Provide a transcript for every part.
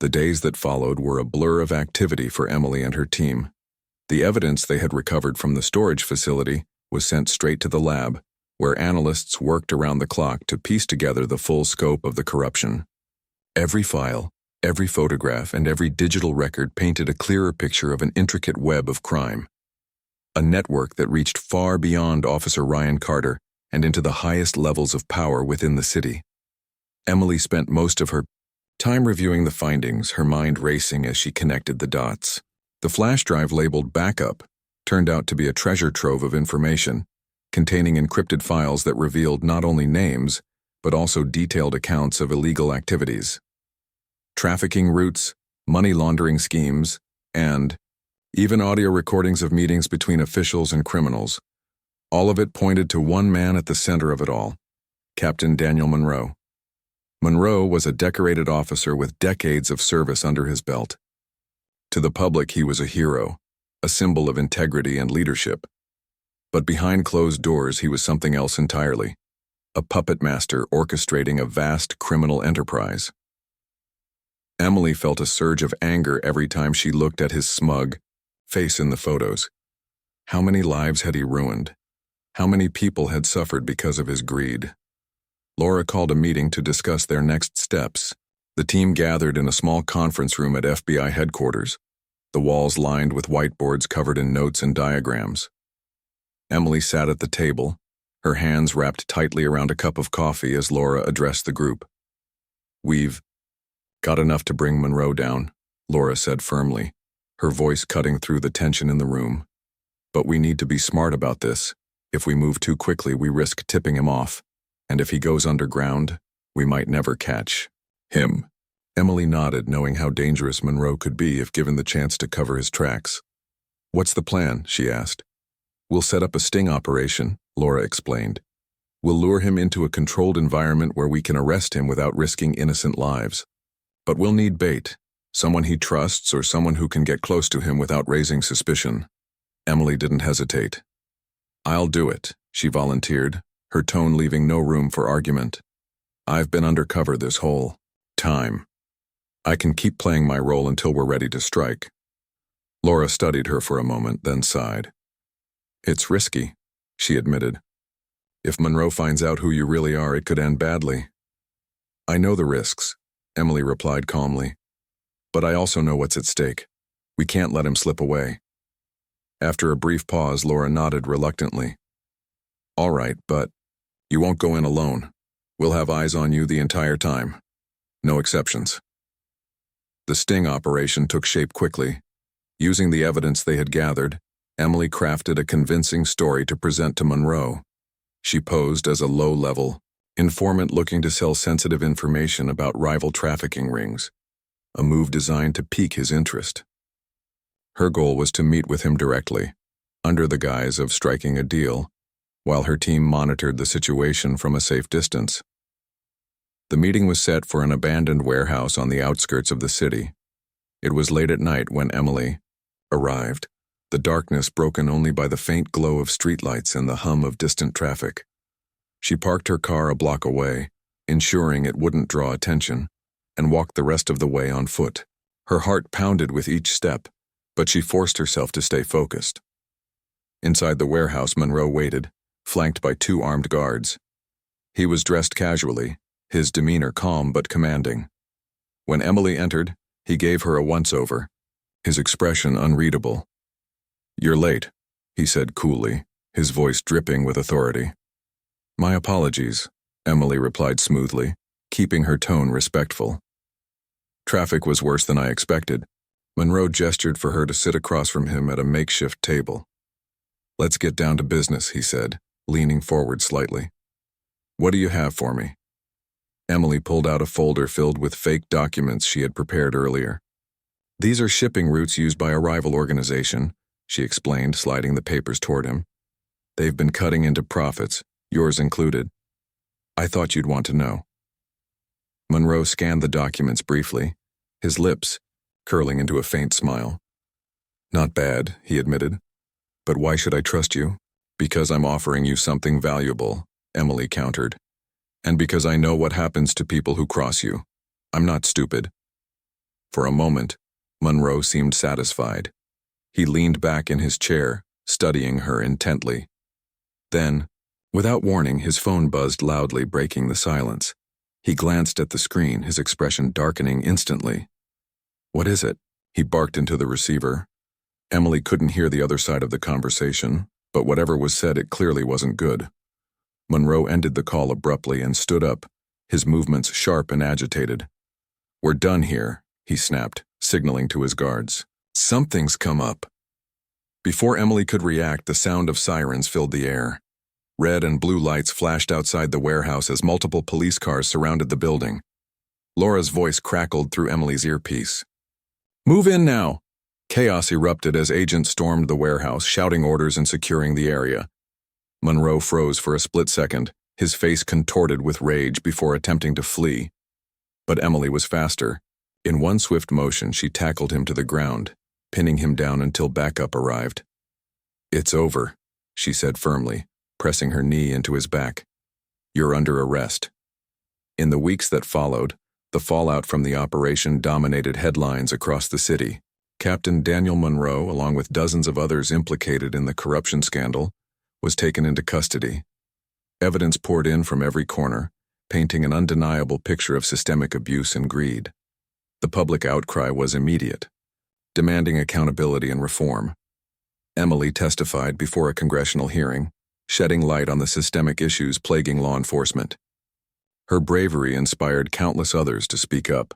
The days that followed were a blur of activity for Emily and her team. The evidence they had recovered from the storage facility was sent straight to the lab, where analysts worked around the clock to piece together the full scope of the corruption. Every file, every photograph, and every digital record painted a clearer picture of an intricate web of crime. A network that reached far beyond Officer Ryan Carter and into the highest levels of power within the city. Emily spent most of her time reviewing the findings, her mind racing as she connected the dots. The flash drive labeled Backup turned out to be a treasure trove of information, containing encrypted files that revealed not only names, but also detailed accounts of illegal activities. Trafficking routes, money laundering schemes, and even audio recordings of meetings between officials and criminals. All of it pointed to one man at the center of it all, Captain Daniel Monroe. Monroe was a decorated officer with decades of service under his belt. To the public, he was a hero, a symbol of integrity and leadership. But behind closed doors, he was something else entirely, a puppet master orchestrating a vast criminal enterprise. Emily felt a surge of anger every time she looked at his smug face in the photos. How many lives had he ruined? How many people had suffered because of his greed? Laura called a meeting to discuss their next steps. The team gathered in a small conference room at FBI headquarters, the walls lined with whiteboards covered in notes and diagrams. Emily sat at the table, her hands wrapped tightly around a cup of coffee as Laura addressed the group. "We've got enough to bring Monroe down," Laura said firmly, her voice cutting through the tension in the room. "But we need to be smart about this. If we move too quickly, we risk tipping him off. And if he goes underground, we might never catch him." Emily nodded, knowing how dangerous Monroe could be if given the chance to cover his tracks. "What's the plan?" she asked. "We'll set up a sting operation," Laura explained. "We'll lure him into a controlled environment where we can arrest him without risking innocent lives. But we'll need bait, someone he trusts or someone who can get close to him without raising suspicion." Emily didn't hesitate. "I'll do it," she volunteered, her tone leaving no room for argument. "I've been undercover this whole time. I can keep playing my role until we're ready to strike." Laura studied her for a moment, then sighed. "It's risky," she admitted. "If Monroe finds out who you really are, it could end badly." "I know the risks," Emily replied calmly. "But I also know what's at stake. We can't let him slip away." After a brief pause, Laura nodded reluctantly. "All right, but you won't go in alone. We'll have eyes on you the entire time. No exceptions." The sting operation took shape quickly. Using the evidence they had gathered, Emily crafted a convincing story to present to Monroe. She posed as a low-level informant looking to sell sensitive information about rival trafficking rings, a move designed to pique his interest. Her goal was to meet with him directly, under the guise of striking a deal, while her team monitored the situation from a safe distance. The meeting was set for an abandoned warehouse on the outskirts of the city. It was late at night when Emily arrived, the darkness broken only by the faint glow of streetlights and the hum of distant traffic. She parked her car a block away, ensuring it wouldn't draw attention, and walked the rest of the way on foot. Her heart pounded with each step, but she forced herself to stay focused. Inside the warehouse, Monroe waited, flanked by 2 armed guards. He was dressed casually, his demeanor calm but commanding. When Emily entered, he gave her a once-over, his expression unreadable. "You're late," he said coolly, his voice dripping with authority. "My apologies," Emily replied smoothly, keeping her tone respectful. "Traffic was worse than I expected." Monroe gestured for her to sit across from him at a makeshift table. "Let's get down to business," he said, leaning forward slightly. "What do you have for me?" Emily pulled out a folder filled with fake documents she had prepared earlier. "These are shipping routes used by a rival organization," she explained, sliding the papers toward him. "They've been cutting into profits, yours included. I thought you'd want to know." Monroe scanned the documents briefly, his lips curling into a faint smile. "Not bad," he admitted. "But why should I trust you?" "Because I'm offering you something valuable," Emily countered. "And because I know what happens to people who cross you. I'm not stupid." For a moment, Monroe seemed satisfied. He leaned back in his chair, studying her intently. Then, without warning, his phone buzzed loudly, breaking the silence. He glanced at the screen, his expression darkening instantly. "What is it?" He barked into the receiver. Emily couldn't hear the other side of the conversation, but whatever was said, it clearly wasn't good. Monroe ended the call abruptly and stood up, his movements sharp and agitated. "We're done here," he snapped, signaling to his guards. "Something's come up." Before Emily could react, the sound of sirens filled the air. Red and blue lights flashed outside the warehouse as multiple police cars surrounded the building. Laura's voice crackled through Emily's earpiece. "Move in now!" Chaos erupted as agents stormed the warehouse, shouting orders and securing the area. Monroe froze for a split second, his face contorted with rage before attempting to flee. But Emily was faster. In one swift motion, she tackled him to the ground, pinning him down until backup arrived. "It's over," she said firmly, pressing her knee into his back. "You're under arrest." In the weeks that followed, the fallout from the operation dominated headlines across the city. Captain Daniel Monroe, along with dozens of others implicated in the corruption scandal, was taken into custody. Evidence poured in from every corner, painting an undeniable picture of systemic abuse and greed. The public outcry was immediate, demanding accountability and reform. Emily testified before a congressional hearing, shedding light on the systemic issues plaguing law enforcement. Her bravery inspired countless others to speak up,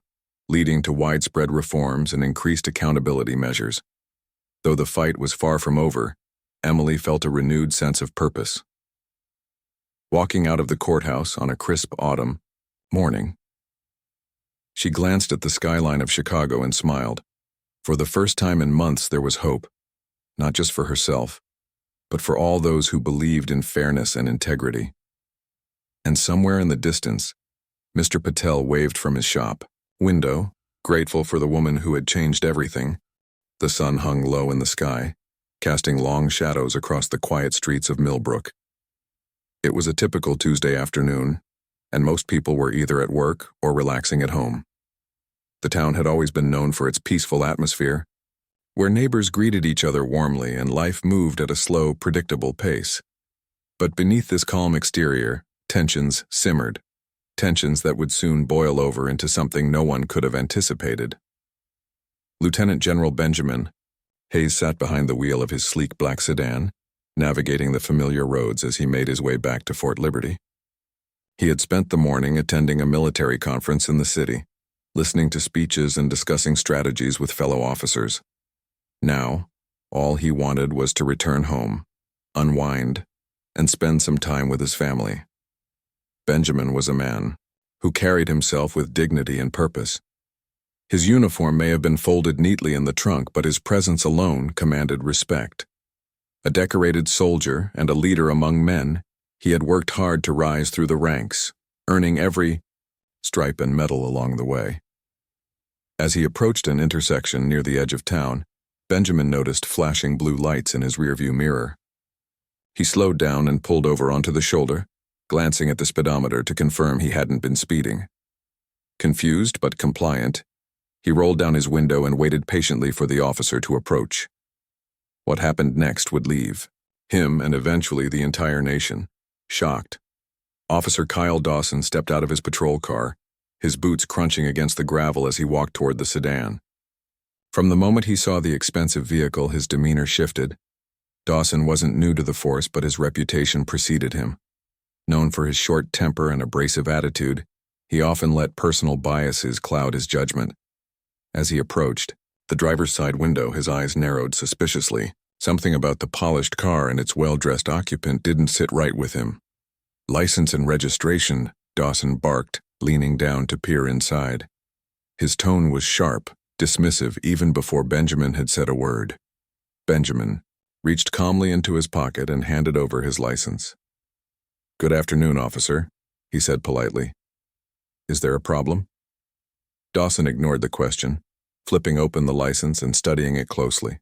leading to widespread reforms and increased accountability measures. Though the fight was far from over, Emily felt a renewed sense of purpose. Walking out of the courthouse on a crisp autumn morning, she glanced at the skyline of Chicago and smiled. For the first time in months, there was hope, not just for herself, but for all those who believed in fairness and integrity. And somewhere in the distance, Mr. Patel waved from his shop window, grateful for the woman who had changed everything. The sun hung low in the sky, casting long shadows across the quiet streets of Millbrook. It was a typical Tuesday afternoon, and most people were either at work or relaxing at home. The town had always been known for its peaceful atmosphere, where neighbors greeted each other warmly and life moved at a slow, predictable pace. But beneath this calm exterior, tensions simmered, tensions that would soon boil over into something no one could have anticipated. Lieutenant General Benjamin Hayes sat behind the wheel of his sleek black sedan, navigating the familiar roads as he made his way back to Fort Liberty. He had spent the morning attending a military conference in the city, listening to speeches and discussing strategies with fellow officers. Now, all he wanted was to return home, unwind, and spend some time with his family. Benjamin was a man who carried himself with dignity and purpose. His uniform may have been folded neatly in the trunk, but his presence alone commanded respect. A decorated soldier and a leader among men, he had worked hard to rise through the ranks, earning every stripe and medal along the way. As he approached an intersection near the edge of town, Benjamin noticed flashing blue lights in his rearview mirror. He slowed down and pulled over onto the shoulder, glancing at the speedometer to confirm he hadn't been speeding. Confused but compliant, he rolled down his window and waited patiently for the officer to approach. What happened next would leave him and eventually the entire nation shocked. Officer Kyle Dawson stepped out of his patrol car, his boots crunching against the gravel as he walked toward the sedan. From the moment he saw the expensive vehicle, his demeanor shifted. Dawson wasn't new to the force, but his reputation preceded him. Known for his short temper and abrasive attitude, he often let personal biases cloud his judgment. As he approached the driver's side window, his eyes narrowed suspiciously. Something about the polished car and its well-dressed occupant didn't sit right with him. "License and registration," Dawson barked, leaning down to peer inside. His tone was sharp, dismissive even before Benjamin had said a word. Benjamin reached calmly into his pocket and handed over his license. "Good afternoon, officer," he said politely. "Is there a problem?" Dawson ignored the question, flipping open the license and studying it closely.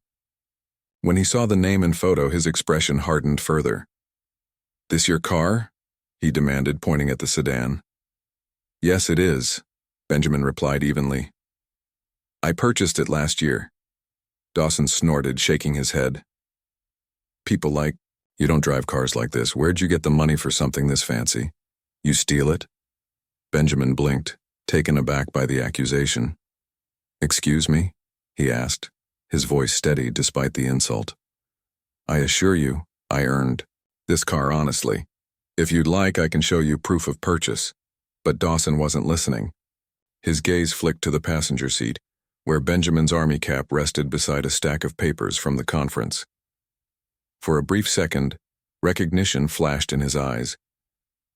When he saw the name and photo, his expression hardened further. "This your car?" he demanded, pointing at the sedan. "Yes, it is," Benjamin replied evenly. I purchased it last year. Dawson snorted, shaking his head. People like, you don't drive cars like this. Where'd you get the money for something this fancy? You steal it? Benjamin blinked, taken aback by the accusation. Excuse me? He asked, his voice steady despite the insult. I assure you, I earned this car honestly. If you'd like, I can show you proof of purchase. But Dawson wasn't listening. His gaze flicked to the passenger seat, where Benjamin's army cap rested beside a stack of papers from the conference. For a brief second, recognition flashed in his eyes,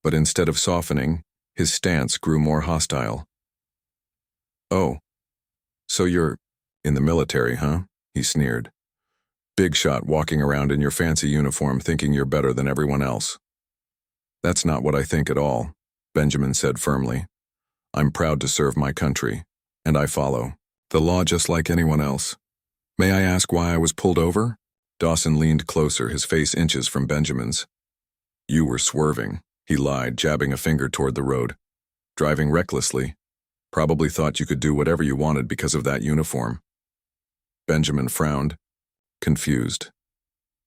but instead of softening, his stance grew more hostile. Oh, so you're in the military, huh? He sneered. Big shot walking around in your fancy uniform thinking you're better than everyone else. That's not what I think at all, Benjamin said firmly. I'm proud to serve my country, and I follow the law just like anyone else. May I ask why I was pulled over? Dawson leaned closer, his face inches from Benjamin's. You were swerving, he lied, jabbing a finger toward the road. Driving recklessly. Probably thought you could do whatever you wanted because of that uniform. Benjamin frowned, confused.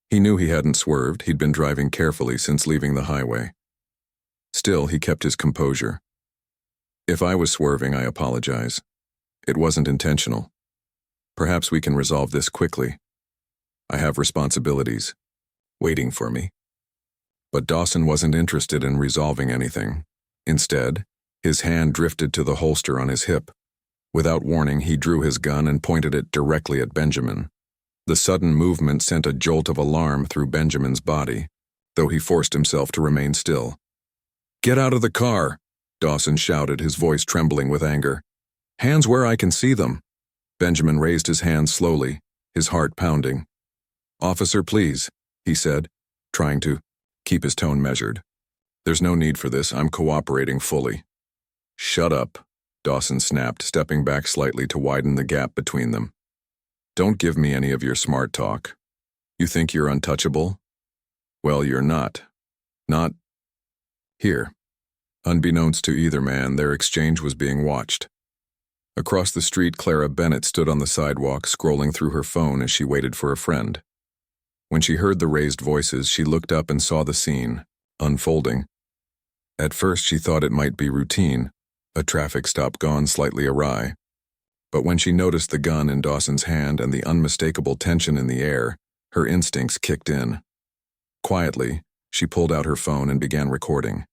He knew he hadn't swerved. He'd been driving carefully since leaving the highway. Still, he kept his composure. If I was swerving, I apologize. It wasn't intentional. Perhaps we can resolve this quickly. I have responsibilities waiting for me. But Dawson wasn't interested in resolving anything. Instead, his hand drifted to the holster on his hip. Without warning, he drew his gun and pointed it directly at Benjamin. The sudden movement sent a jolt of alarm through Benjamin's body, though he forced himself to remain still. Get out of the car, Dawson shouted, his voice trembling with anger. Hands where I can see them. Benjamin raised his hands slowly, his heart pounding. Officer, please, he said, trying to keep his tone measured. There's no need for this. I'm cooperating fully. Shut up, Dawson snapped, stepping back slightly to widen the gap between them. Don't give me any of your smart talk. You think you're untouchable? Well, you're not. Not here. Unbeknownst to either man, their exchange was being watched. Across the street, Clara Bennett stood on the sidewalk, scrolling through her phone as she waited for a friend. When she heard the raised voices, she looked up and saw the scene unfolding. At first, she thought it might be routine, a traffic stop gone slightly awry. But when she noticed the gun in Dawson's hand and the unmistakable tension in the air, her instincts kicked in. Quietly, she pulled out her phone and began recording.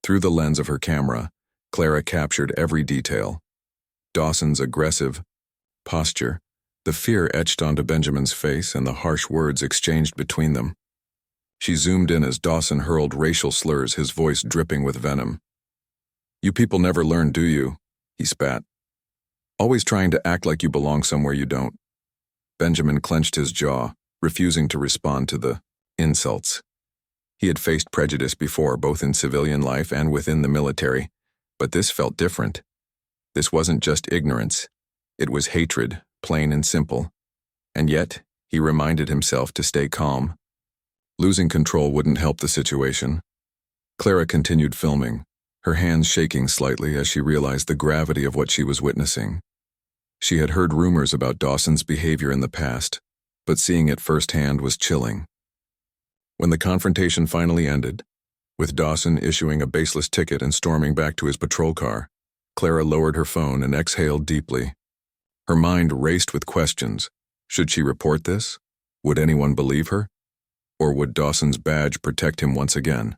Through the lens of her camera, Clara captured every detail. Dawson's aggressive posture, the fear etched onto Benjamin's face, and the harsh words exchanged between them. She zoomed in as Dawson hurled racial slurs, his voice dripping with venom. You people never learn, do you? He spat. Always trying to act like you belong somewhere you don't. Benjamin clenched his jaw, refusing to respond to the insults. He had faced prejudice before, both in civilian life and within the military, but this felt different. This wasn't just ignorance. It was hatred, plain and simple. And yet, he reminded himself to stay calm. Losing control wouldn't help the situation. Clara continued filming, her hands shaking slightly as she realized the gravity of what she was witnessing. She had heard rumors about Dawson's behavior in the past, but seeing it firsthand was chilling. When the confrontation finally ended, with Dawson issuing a baseless ticket and storming back to his patrol car, Clara lowered her phone and exhaled deeply. Her mind raced with questions. Should she report this? Would anyone believe her? Or would Dawson's badge protect him once again?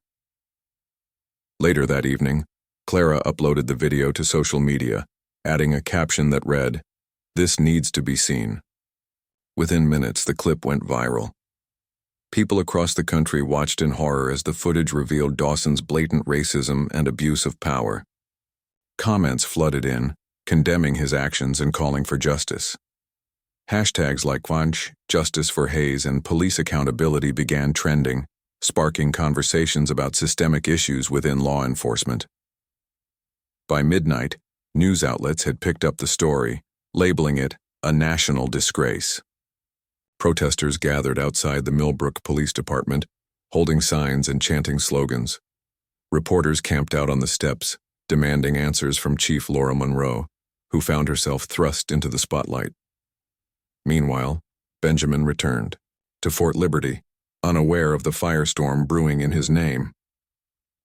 Later that evening, Clara uploaded the video to social media, adding a caption that read, "This needs to be seen." Within minutes, the clip went viral. People across the country watched in horror as the footage revealed Dawson's blatant racism and abuse of power. Comments flooded in, condemning his actions and calling for justice. Hashtags like Quanch, Justice for Hayes, and police accountability began trending, sparking conversations about systemic issues within law enforcement. By midnight, news outlets had picked up the story, labeling it a national disgrace. Protesters gathered outside the Millbrook Police Department, holding signs and chanting slogans. Reporters camped out on the steps, demanding answers from Chief Laura Monroe, who found herself thrust into the spotlight. Meanwhile, Benjamin returned to Fort Liberty, unaware of the firestorm brewing in his name.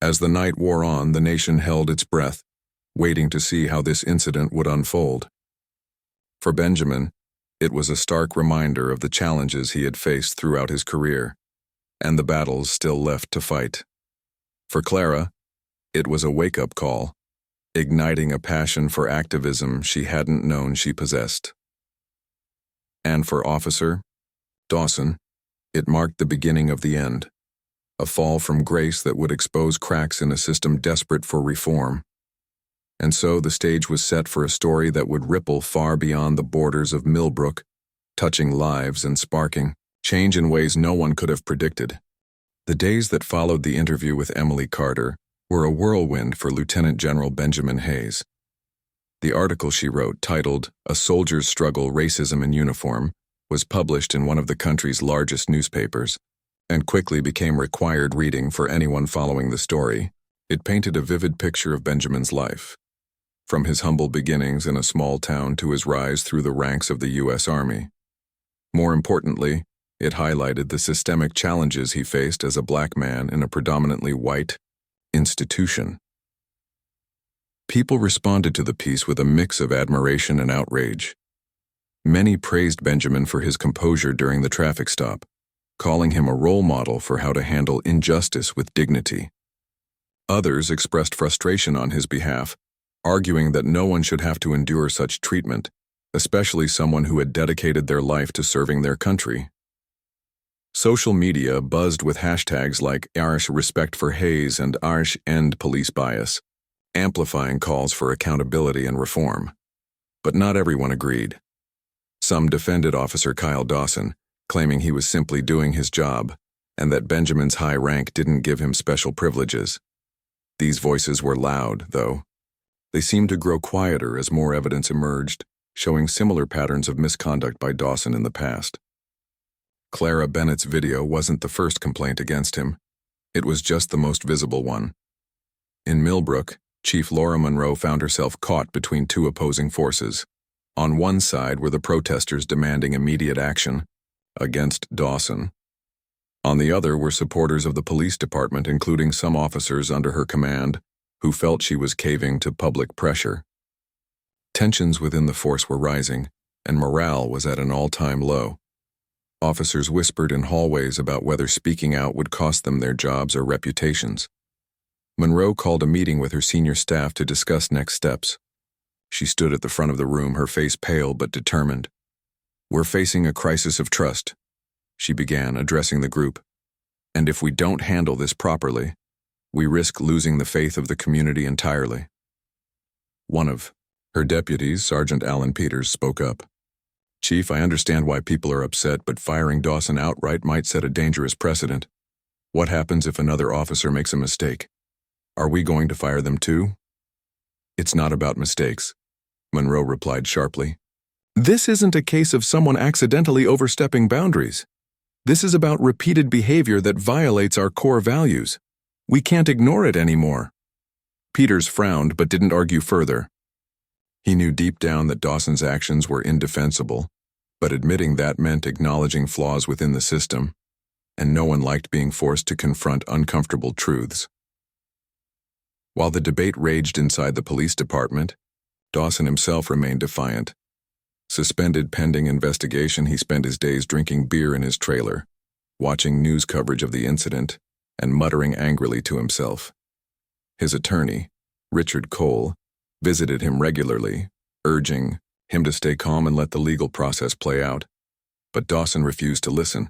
As the night wore on, the nation held its breath, waiting to see how this incident would unfold. For Benjamin, it was a stark reminder of the challenges he had faced throughout his career, and the battles still left to fight. For Clara, it was a wake-up call, igniting a passion for activism she hadn't known she possessed. And for Officer Dawson, it marked the beginning of the end, a fall from grace that would expose cracks in a system desperate for reform. And so the stage was set for a story that would ripple far beyond the borders of Millbrook, touching lives and sparking change in ways no one could have predicted. The days that followed the interview with Emily Carter were a whirlwind for Lieutenant General Benjamin Hayes. The article she wrote, titled "A Soldier's Struggle, Racism in Uniform," was published in one of the country's largest newspapers, and quickly became required reading for anyone following the story. It painted a vivid picture of Benjamin's life, from his humble beginnings in a small town to his rise through the ranks of the U.S. Army. More importantly, it highlighted the systemic challenges he faced as a black man in a predominantly white institution. People responded to the piece with a mix of admiration and outrage. Many praised Benjamin for his composure during the traffic stop, calling him a role model for how to handle injustice with dignity. Others expressed frustration on his behalf, arguing that no one should have to endure such treatment, especially someone who had dedicated their life to serving their country. Social media buzzed with hashtags like Irish Respect for Hayes and Irish End Police Bias, amplifying calls for accountability and reform. But not everyone agreed. Some defended Officer Kyle Dawson, claiming he was simply doing his job, and that Benjamin's high rank didn't give him special privileges. These voices were loud, though. They seemed to grow quieter as more evidence emerged, showing similar patterns of misconduct by Dawson in the past. Clara Bennett's video wasn't the first complaint against him. It was just the most visible one. In Millbrook, Chief Laura Monroe found herself caught between two opposing forces. On one side were the protesters demanding immediate action against Dawson. On the other were supporters of the police department, including some officers under her command, who felt she was caving to public pressure. Tensions within the force were rising, and morale was at an all-time low. Officers whispered in hallways about whether speaking out would cost them their jobs or reputations. Monroe called a meeting with her senior staff to discuss next steps. She stood at the front of the room, her face pale but determined. "We're facing a crisis of trust," she began, addressing the group. "And if we don't handle this properly, we risk losing the faith of the community entirely." One of her deputies, Sergeant Alan Peters, spoke up. "Chief, I understand why people are upset, but firing Dawson outright might set a dangerous precedent. What happens if another officer makes a mistake? Are we going to fire them too?" "It's not about mistakes," Monroe replied sharply. "This isn't a case of someone accidentally overstepping boundaries. This is about repeated behavior that violates our core values. We can't ignore it anymore." Peters frowned but didn't argue further. He knew deep down that Dawson's actions were indefensible, but admitting that meant acknowledging flaws within the system, and no one liked being forced to confront uncomfortable truths. While the debate raged inside the police department, Dawson himself remained defiant. Suspended pending investigation, he spent his days drinking beer in his trailer, watching news coverage of the incident, and muttering angrily to himself. His attorney, Richard Cole, visited him regularly, urging him to stay calm and let the legal process play out. But Dawson refused to listen.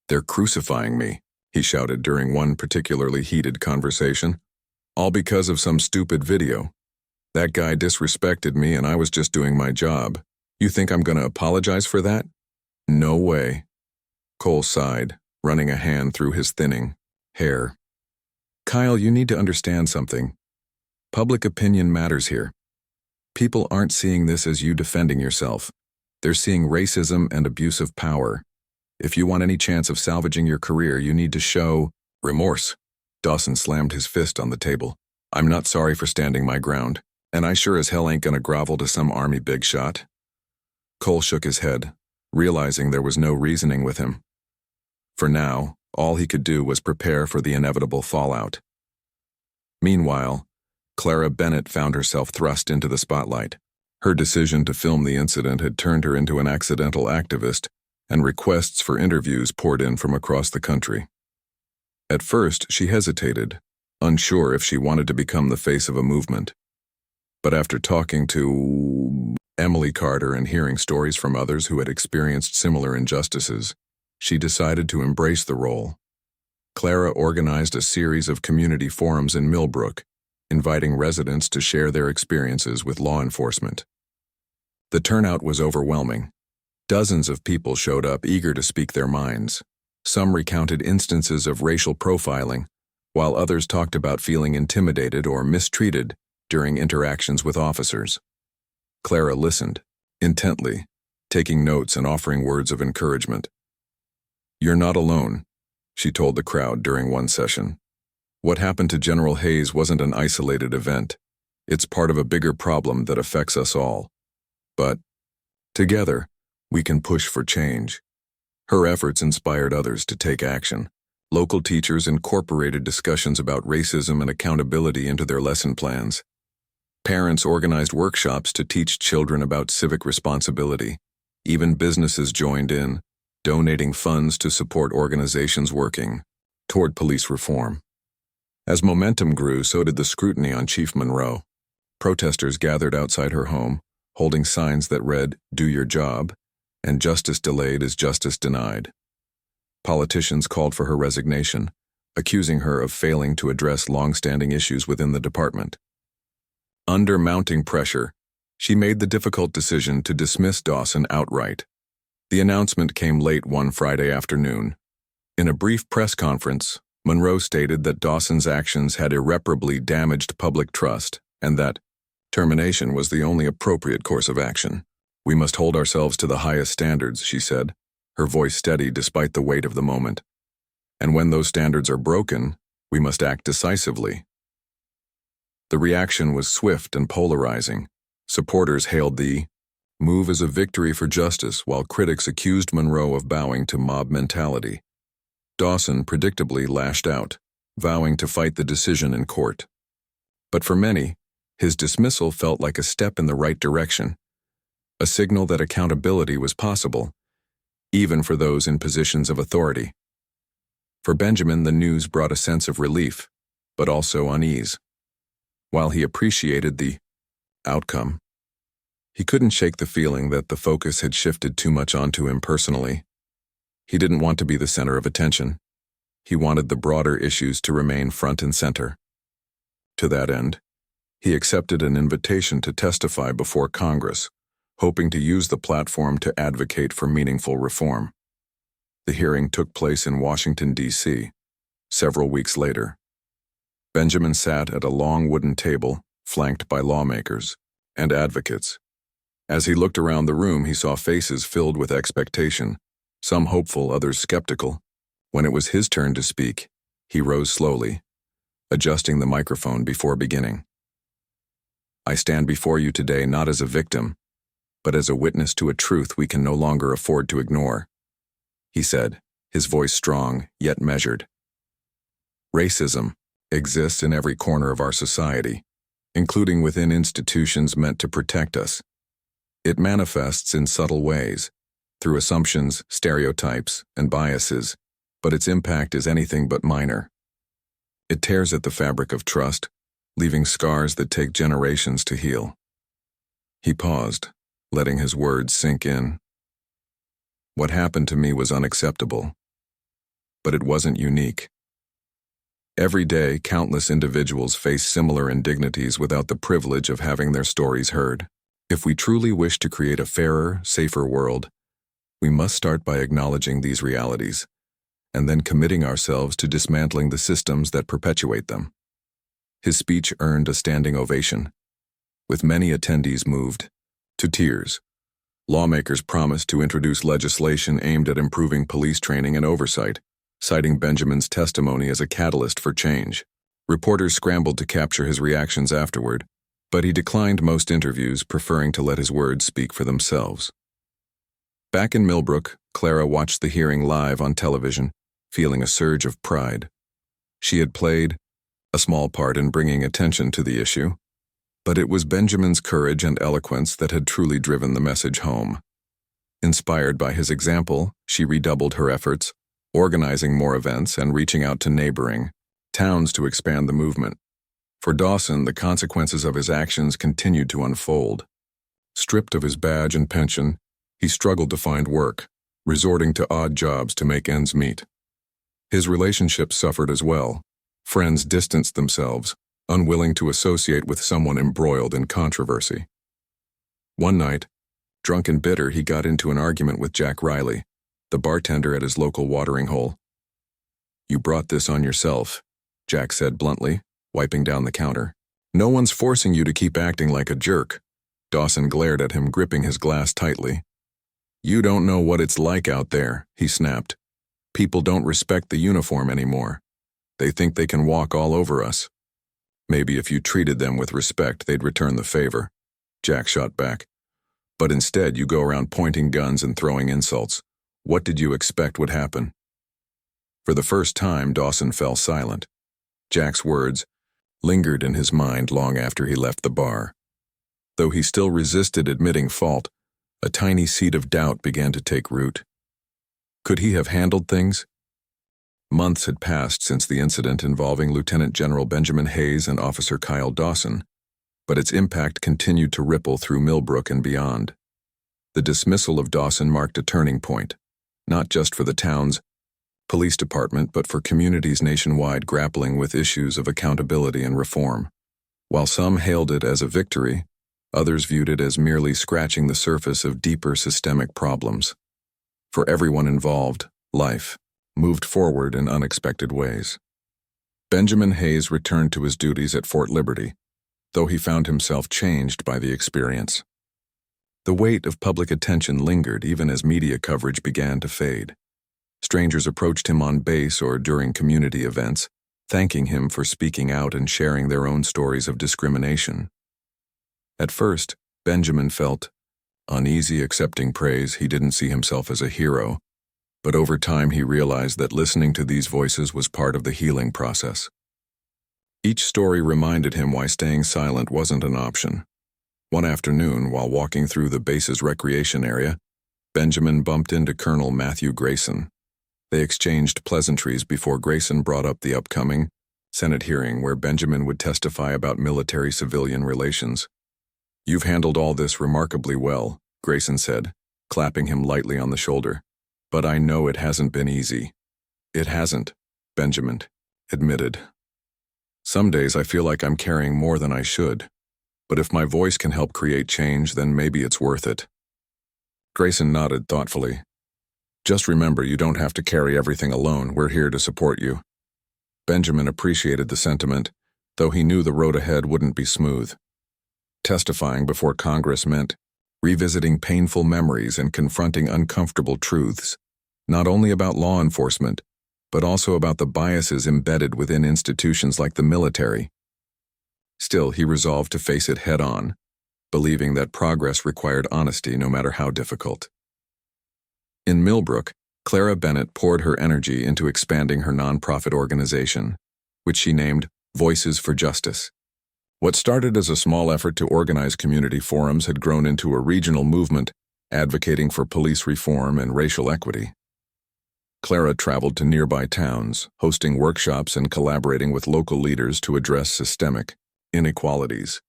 "They're crucifying me," he shouted during one particularly heated conversation. "All because of some stupid video. That guy disrespected me and I was just doing my job. You think I'm going to apologize for that? No way." Cole sighed, running a hand through his thinning hair. "Kyle, you need to understand something. Public opinion matters here. People aren't seeing this as you defending yourself. They're seeing racism and abuse of power. If you want any chance of salvaging your career, you need to show remorse." Dawson slammed his fist on the table. "I'm not sorry for standing my ground, And I sure as hell ain't gonna grovel to some army big shot. Cole shook his head, realizing there was no reasoning with him. For now, all he could do was prepare for the inevitable fallout. Meanwhile, Clara Bennett found herself thrust into the spotlight. Her decision to film the incident had turned her into an accidental activist, and requests for interviews poured in from across the country. At first, she hesitated, unsure if she wanted to become the face of a movement. But after talking to Emily Carter and hearing stories from others who had experienced similar injustices, she decided to embrace the role. Clara organized a series of community forums in Millbrook, inviting residents to share their experiences with law enforcement. The turnout was overwhelming. Dozens of people showed up eager to speak their minds. Some recounted instances of racial profiling, while others talked about feeling intimidated or mistreated during interactions with officers. Clara listened, intently, taking notes and offering words of encouragement. "You're not alone," she told the crowd during one session. "What happened to General Hayes wasn't an isolated event. It's part of a bigger problem that affects us all. But, together, we can push for change." Her efforts inspired others to take action. Local teachers incorporated discussions about racism and accountability into their lesson plans. Parents organized workshops to teach children about civic responsibility. Even businesses joined in, donating funds to support organizations working toward police reform. As momentum grew, so did the scrutiny on Chief Monroe. Protesters gathered outside her home, holding signs that read, "Do your job," and "Justice delayed is justice denied." Politicians called for her resignation, accusing her of failing to address long-standing issues within the department. Under mounting pressure, she made the difficult decision to dismiss Dawson outright. The announcement came late one Friday afternoon. In a brief press conference, Monroe stated that Dawson's actions had irreparably damaged public trust and that termination was the only appropriate course of action. "We must hold ourselves to the highest standards," she said, her voice steady despite the weight of the moment. "And when those standards are broken, we must act decisively." The reaction was swift and polarizing. Supporters hailed the move as a victory for justice, while critics accused Monroe of bowing to mob mentality. Dawson predictably lashed out, vowing to fight the decision in court. But for many, his dismissal felt like a step in the right direction, a signal that accountability was possible, even for those in positions of authority. For Benjamin, the news brought a sense of relief, but also unease. While he appreciated the outcome, he couldn't shake the feeling that the focus had shifted too much onto him personally. He didn't want to be the center of attention. He wanted the broader issues to remain front and center. To that end, he accepted an invitation to testify before Congress, hoping to use the platform to advocate for meaningful reform. The hearing took place in Washington, D.C., several weeks later. Benjamin sat at a long wooden table, flanked by lawmakers and advocates. As he looked around the room, he saw faces filled with expectation, some hopeful, others skeptical. When it was his turn to speak, he rose slowly, adjusting the microphone before beginning. "I stand before you today not as a victim, but as a witness to a truth we can no longer afford to ignore," he said, his voice strong yet measured. "Racism exists in every corner of our society, including within institutions meant to protect us. It manifests in subtle ways, through assumptions, stereotypes, and biases, but its impact is anything but minor. It tears at the fabric of trust, leaving scars that take generations to heal." He paused, letting his words sink in. "What happened to me was unacceptable, but it wasn't unique. Every day, countless individuals face similar indignities without the privilege of having their stories heard. If we truly wish to create a fairer, safer world, we must start by acknowledging these realities, and then committing ourselves to dismantling the systems that perpetuate them." His speech earned a standing ovation, with many attendees moved to tears. Lawmakers promised to introduce legislation aimed at improving police training and oversight, citing Benjamin's testimony as a catalyst for change. Reporters scrambled to capture his reactions afterward, but he declined most interviews, preferring to let his words speak for themselves. Back in Millbrook, Clara watched the hearing live on television, feeling a surge of pride. She had played a small part in bringing attention to the issue, but it was Benjamin's courage and eloquence that had truly driven the message home. Inspired by his example, she redoubled her efforts, organizing more events and reaching out to neighboring towns to expand the movement. For Dawson, the consequences of his actions continued to unfold. Stripped of his badge and pension, he struggled to find work, resorting to odd jobs to make ends meet. His relationships suffered as well. Friends distanced themselves, unwilling to associate with someone embroiled in controversy. One night, drunk and bitter, he got into an argument with Jack Riley, the bartender at his local watering hole. "You brought this on yourself," Jack said bluntly, wiping down the counter. "No one's forcing you to keep acting like a jerk." Dawson glared at him, gripping his glass tightly. "You don't know what it's like out there," he snapped. "People don't respect the uniform anymore. They think they can walk all over us." "Maybe if you treated them with respect, they'd return the favor," Jack shot back. "But instead, you go around pointing guns and throwing insults. What did you expect would happen?" For the first time, Dawson fell silent. Jack's words lingered in his mind long after he left the bar. Though he still resisted admitting fault, a tiny seed of doubt began to take root. Could he have handled things? Months had passed since the incident involving Lieutenant General Benjamin Hayes and Officer Kyle Dawson, but its impact continued to ripple through Millbrook and beyond. The dismissal of Dawson marked a turning point, not just for the town's police department, but for communities nationwide grappling with issues of accountability and reform. While some hailed it as a victory, others viewed it as merely scratching the surface of deeper systemic problems. For everyone involved, life moved forward in unexpected ways. Benjamin Hayes returned to his duties at Fort Liberty, though he found himself changed by the experience. The weight of public attention lingered even as media coverage began to fade. Strangers approached him on base or during community events, thanking him for speaking out and sharing their own stories of discrimination. At first, Benjamin felt uneasy accepting praise. He didn't see himself as a hero, but over time he realized that listening to these voices was part of the healing process. Each story reminded him why staying silent wasn't an option. One afternoon, while walking through the base's recreation area, Benjamin bumped into Colonel Matthew Grayson. They exchanged pleasantries before Grayson brought up the upcoming Senate hearing where Benjamin would testify about military-civilian relations. "You've handled all this remarkably well," Grayson said, clapping him lightly on the shoulder. "But I know it hasn't been easy." "It hasn't," Benjamin admitted. "Some days I feel like I'm carrying more than I should, but if my voice can help create change, then maybe it's worth it." Grayson nodded thoughtfully. "Just remember, you don't have to carry everything alone. We're here to support you." Benjamin appreciated the sentiment, though he knew the road ahead wouldn't be smooth. Testifying before Congress meant revisiting painful memories and confronting uncomfortable truths, not only about law enforcement, but also about the biases embedded within institutions like the military. Still, he resolved to face it head-on, believing that progress required honesty no matter how difficult. In Millbrook, Clara Bennett poured her energy into expanding her nonprofit organization, which she named Voices for Justice. What started as a small effort to organize community forums had grown into a regional movement advocating for police reform and racial equity. Clara traveled to nearby towns, hosting workshops and collaborating with local leaders to address systemic inequalities.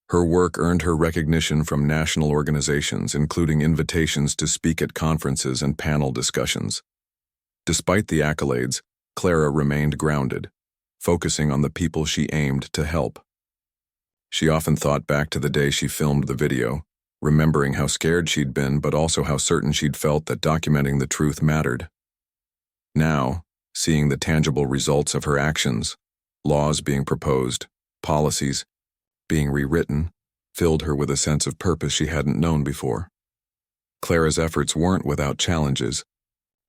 Her work earned her recognition from national organizations, including invitations to speak at conferences and panel discussions. Despite the accolades, Clara remained grounded, focusing on the people she aimed to help. She often thought back to the day she filmed the video, remembering how scared she'd been, but also how certain she'd felt that documenting the truth mattered. Now, seeing the tangible results of her actions, laws being proposed, policies being rewritten, filled her with a sense of purpose she hadn't known before. Clara's efforts weren't without challenges.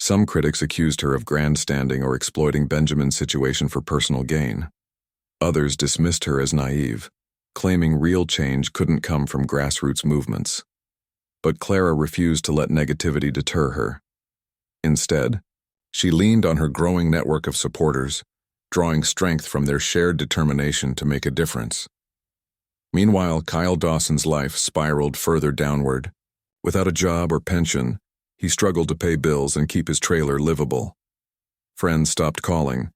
Some critics accused her of grandstanding or exploiting Benjamin's situation for personal gain. Others dismissed her as naive, claiming real change couldn't come from grassroots movements. But Clara refused to let negativity deter her. Instead, she leaned on her growing network of supporters, drawing strength from their shared determination to make a difference. Meanwhile, Kyle Dawson's life spiraled further downward. Without a job or pension, he struggled to pay bills and keep his trailer livable. Friends stopped calling,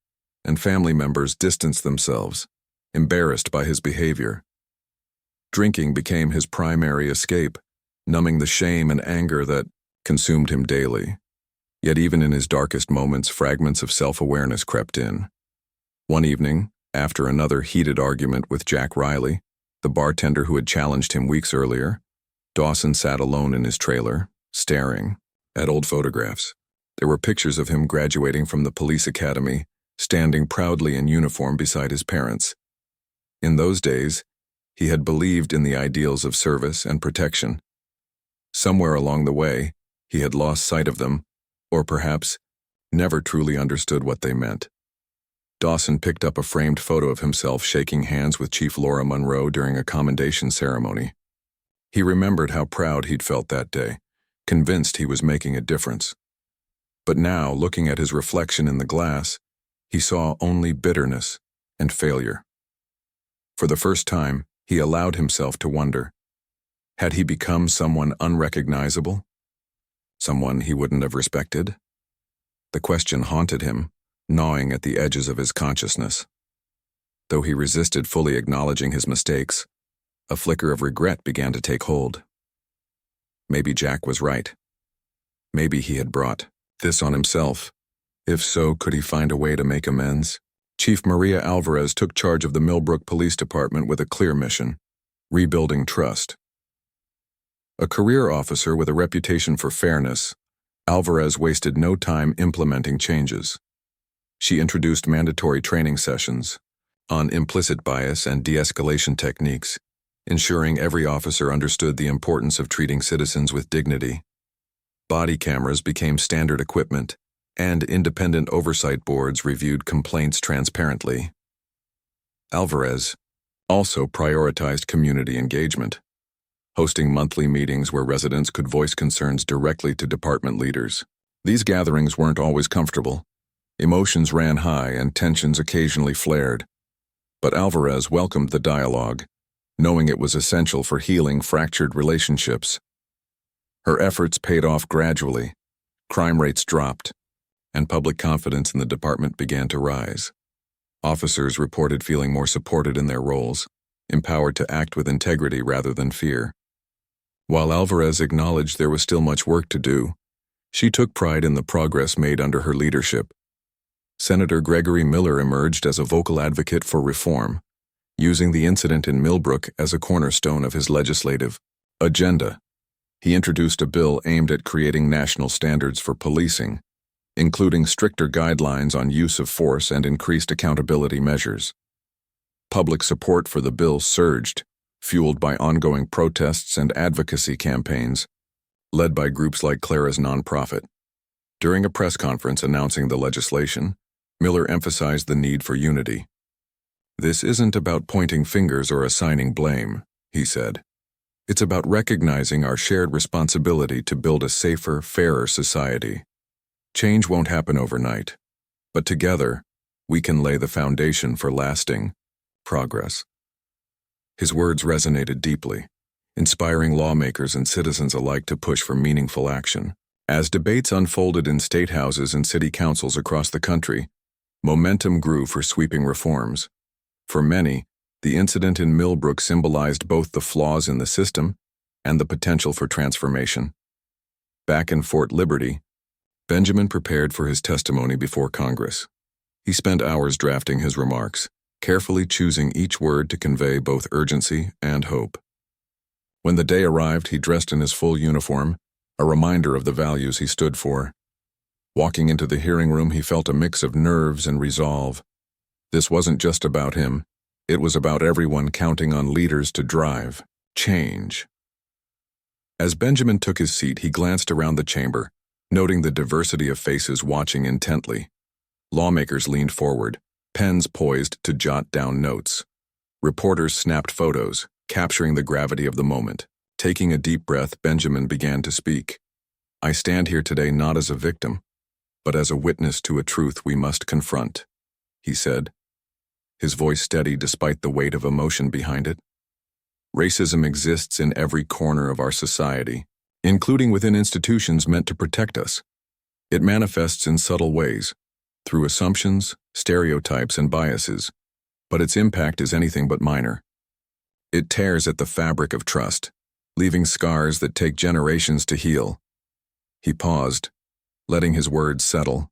and family members distanced themselves, embarrassed by his behavior. Drinking became his primary escape, numbing the shame and anger that consumed him daily. Yet even in his darkest moments, fragments of self-awareness crept in. One evening, after another heated argument with Jack Riley, the bartender who had challenged him weeks earlier, Dawson sat alone in his trailer, staring at old photographs. There were pictures of him graduating from the police academy, standing proudly in uniform beside his parents. In those days, he had believed in the ideals of service and protection. Somewhere along the way, he had lost sight of them, or perhaps never truly understood what they meant. Dawson picked up a framed photo of himself shaking hands with Chief Laura Monroe during a commendation ceremony. He remembered how proud he'd felt that day, convinced he was making a difference. But now, looking at his reflection in the glass, he saw only bitterness and failure. For the first time, he allowed himself to wonder, had he become someone unrecognizable? Someone he wouldn't have respected? The question haunted him, gnawing at the edges of his consciousness. Though he resisted fully acknowledging his mistakes, a flicker of regret began to take hold. Maybe Jack was right. Maybe he had brought this on himself. If so, could he find a way to make amends? Chief Maria Alvarez took charge of the Millbrook Police Department with a clear mission: rebuilding trust. A career officer with a reputation for fairness, Alvarez wasted no time implementing changes. She introduced mandatory training sessions on implicit bias and de-escalation techniques, ensuring every officer understood the importance of treating citizens with dignity. Body cameras became standard equipment, and independent oversight boards reviewed complaints transparently. Alvarez also prioritized community engagement, hosting monthly meetings where residents could voice concerns directly to department leaders. These gatherings weren't always comfortable. Emotions ran high and tensions occasionally flared. But Alvarez welcomed the dialogue, knowing it was essential for healing fractured relationships. Her efforts paid off gradually. Crime rates dropped, and public confidence in the department began to rise. Officers reported feeling more supported in their roles, empowered to act with integrity rather than fear. While Alvarez acknowledged there was still much work to do, she took pride in the progress made under her leadership. Senator Gregory Miller emerged as a vocal advocate for reform, using the incident in Millbrook as a cornerstone of his legislative agenda. He introduced a bill aimed at creating national standards for policing, including stricter guidelines on use of force and increased accountability measures. Public support for the bill surged, fueled by ongoing protests and advocacy campaigns, led by groups like Clara's nonprofit. During a press conference announcing the legislation, Miller emphasized the need for unity. "This isn't about pointing fingers or assigning blame," he said. "It's about recognizing our shared responsibility to build a safer, fairer society. Change won't happen overnight, but together, we can lay the foundation for lasting progress." His words resonated deeply, inspiring lawmakers and citizens alike to push for meaningful action. As debates unfolded in state houses and city councils across the country, momentum grew for sweeping reforms. For many, the incident in Millbrook symbolized both the flaws in the system and the potential for transformation. Back in Fort Liberty, Benjamin prepared for his testimony before Congress. He spent hours drafting his remarks, carefully choosing each word to convey both urgency and hope. When the day arrived, he dressed in his full uniform, a reminder of the values he stood for. Walking into the hearing room, he felt a mix of nerves and resolve. This wasn't just about him. It was about everyone counting on leaders to drive change. As Benjamin took his seat, he glanced around the chamber, noting the diversity of faces watching intently. Lawmakers leaned forward, pens poised to jot down notes. Reporters snapped photos, capturing the gravity of the moment. Taking a deep breath, Benjamin began to speak. "I stand here today not as a victim, but as a witness to a truth we must confront," he said, his voice steady despite the weight of emotion behind it. "Racism exists in every corner of our society, including within institutions meant to protect us. It manifests in subtle ways, through assumptions, stereotypes, and biases, but its impact is anything but minor. It tears at the fabric of trust, leaving scars that take generations to heal." He paused, letting his words settle.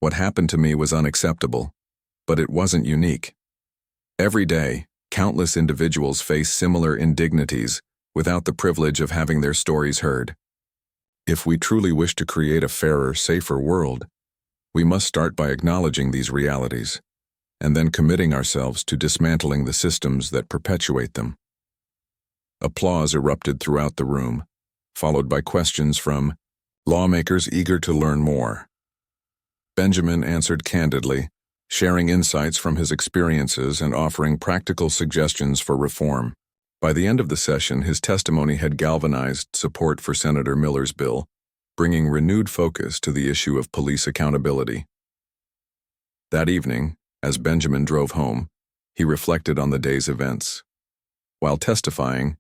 "What happened to me was unacceptable, but it wasn't unique. Every day, countless individuals face similar indignities without the privilege of having their stories heard. If we truly wish to create a fairer, safer world, we must start by acknowledging these realities, and then committing ourselves to dismantling the systems that perpetuate them." Applause erupted throughout the room, followed by questions from lawmakers eager to learn more. Benjamin answered candidly, sharing insights from his experiences and offering practical suggestions for reform. By the end of the session, his testimony had galvanized support for Senator Miller's bill, bringing renewed focus to the issue of police accountability. That evening, as Benjamin drove home, he reflected on the day's events. While testifying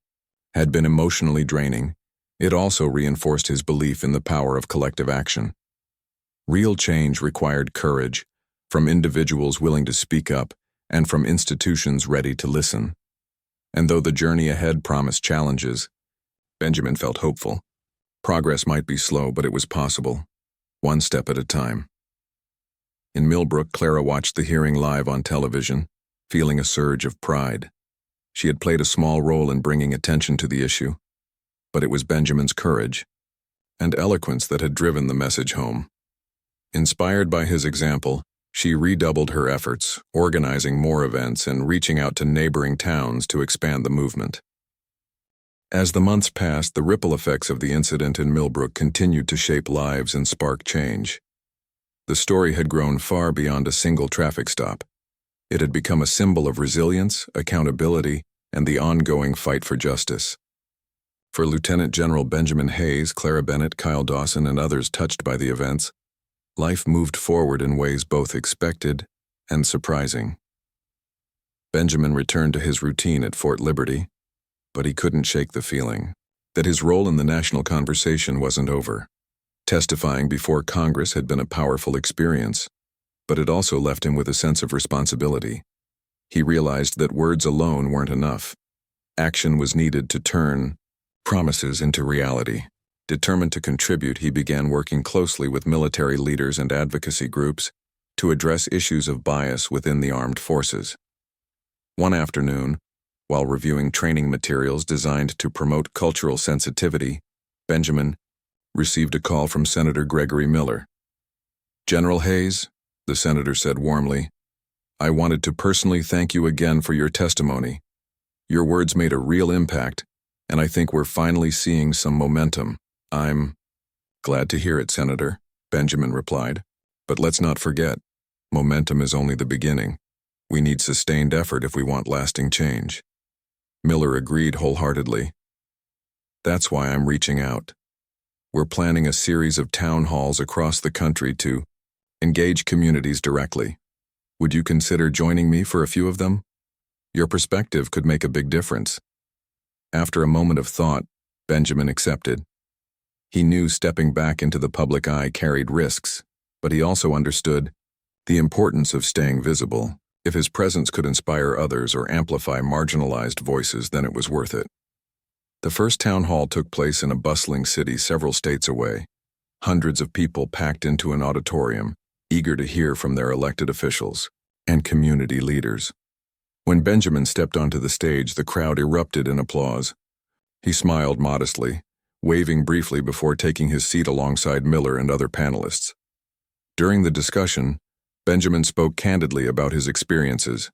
had been emotionally draining, it also reinforced his belief in the power of collective action. Real change required courage, from individuals willing to speak up and from institutions ready to listen. And though the journey ahead promised challenges, Benjamin felt hopeful. Progress might be slow, but it was possible, one step at a time. In Millbrook, Clara watched the hearing live on television, feeling a surge of pride. She had played a small role in bringing attention to the issue, but it was Benjamin's courage and eloquence that had driven the message home. Inspired by his example, she redoubled her efforts, organizing more events and reaching out to neighboring towns to expand the movement. As the months passed, the ripple effects of the incident in Millbrook continued to shape lives and spark change. The story had grown far beyond a single traffic stop. It had become a symbol of resilience, accountability, and the ongoing fight for justice. For Lieutenant General Benjamin Hayes, Clara Bennett, Kyle Dawson, and others touched by the events, life moved forward in ways both expected and surprising. Benjamin returned to his routine at Fort Liberty, but he couldn't shake the feeling that his role in the national conversation wasn't over. Testifying before Congress had been a powerful experience, but it also left him with a sense of responsibility. He realized that words alone weren't enough. Action was needed to turn promises into reality. Determined to contribute, he began working closely with military leaders and advocacy groups to address issues of bias within the armed forces. One afternoon, while reviewing training materials designed to promote cultural sensitivity, Benjamin received a call from Senator Gregory Miller. "General Hayes," the senator said warmly, "I wanted to personally thank you again for your testimony. Your words made a real impact, and I think we're finally seeing some momentum." "I'm glad to hear it, Senator," Benjamin replied. "But let's not forget, momentum is only the beginning. We need sustained effort if we want lasting change." Miller agreed wholeheartedly. "That's why I'm reaching out. We're planning a series of town halls across the country to engage communities directly. Would you consider joining me for a few of them? Your perspective could make a big difference." After a moment of thought, Benjamin accepted. He knew stepping back into the public eye carried risks, but he also understood the importance of staying visible. If his presence could inspire others or amplify marginalized voices, then it was worth it. The first town hall took place in a bustling city several states away. Hundreds of people packed into an auditorium, eager to hear from their elected officials and community leaders. When Benjamin stepped onto the stage, the crowd erupted in applause. He smiled modestly, waving briefly before taking his seat alongside Miller and other panelists. During the discussion, Benjamin spoke candidly about his experiences,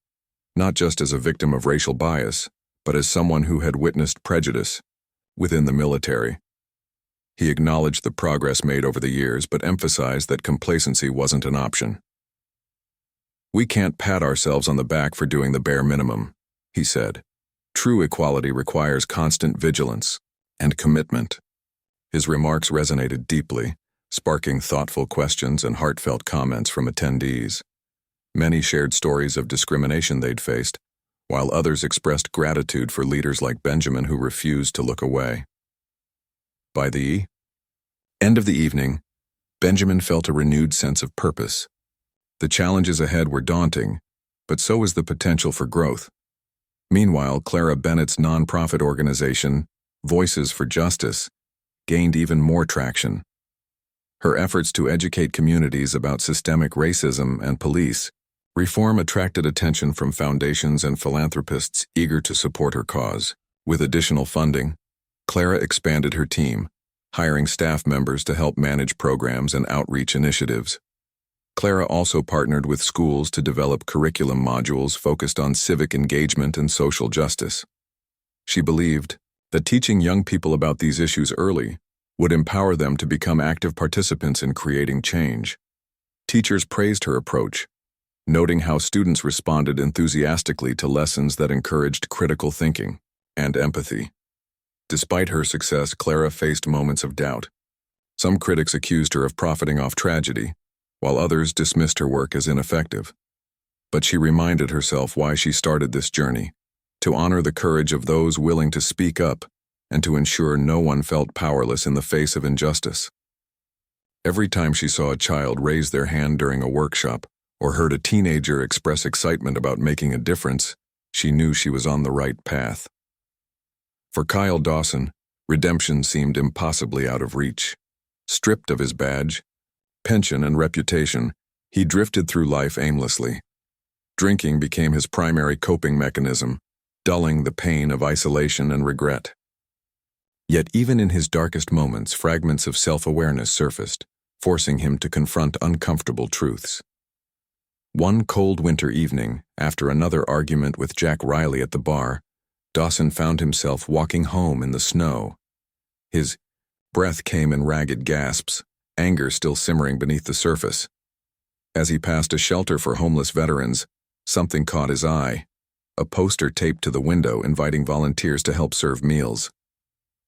not just as a victim of racial bias, but as someone who had witnessed prejudice within the military. He acknowledged the progress made over the years, but emphasized that complacency wasn't an option. "We can't pat ourselves on the back for doing the bare minimum," he said. True equality requires constant vigilance and commitment. His remarks resonated deeply, sparking thoughtful questions and heartfelt comments from attendees. Many shared stories of discrimination they'd faced, while others expressed gratitude for leaders like Benjamin who refused to look away. By the end of the evening, Benjamin felt a renewed sense of purpose. The challenges ahead were daunting, but so was the potential for growth. Meanwhile, Clara Bennett's nonprofit organization, Voices for Justice, gained even more traction. Her efforts to educate communities about systemic racism and police reform attracted attention from foundations and philanthropists eager to support her cause. With additional funding, Clara expanded her team, hiring staff members to help manage programs and outreach initiatives. Clara also partnered with schools to develop curriculum modules focused on civic engagement and social justice. She believed that teaching young people about these issues early would empower them to become active participants in creating change. Teachers praised her approach, noting how students responded enthusiastically to lessons that encouraged critical thinking and empathy. Despite her success, Clara faced moments of doubt. Some critics accused her of profiting off tragedy, while others dismissed her work as ineffective. But she reminded herself why she started this journey: to honor the courage of those willing to speak up and to ensure no one felt powerless in the face of injustice. Every time she saw a child raise their hand during a workshop or heard a teenager express excitement about making a difference, she knew she was on the right path. For Kyle Dawson, redemption seemed impossibly out of reach. Stripped of his badge, pension, and reputation, he drifted through life aimlessly. Drinking became his primary coping mechanism, dulling the pain of isolation and regret. Yet even in his darkest moments, fragments of self-awareness surfaced, forcing him to confront uncomfortable truths. One cold winter evening, after another argument with Jack Riley at the bar, Dawson found himself walking home in the snow. His breath came in ragged gasps, anger still simmering beneath the surface. As he passed a shelter for homeless veterans, something caught his eye: a poster taped to the window inviting volunteers to help serve meals.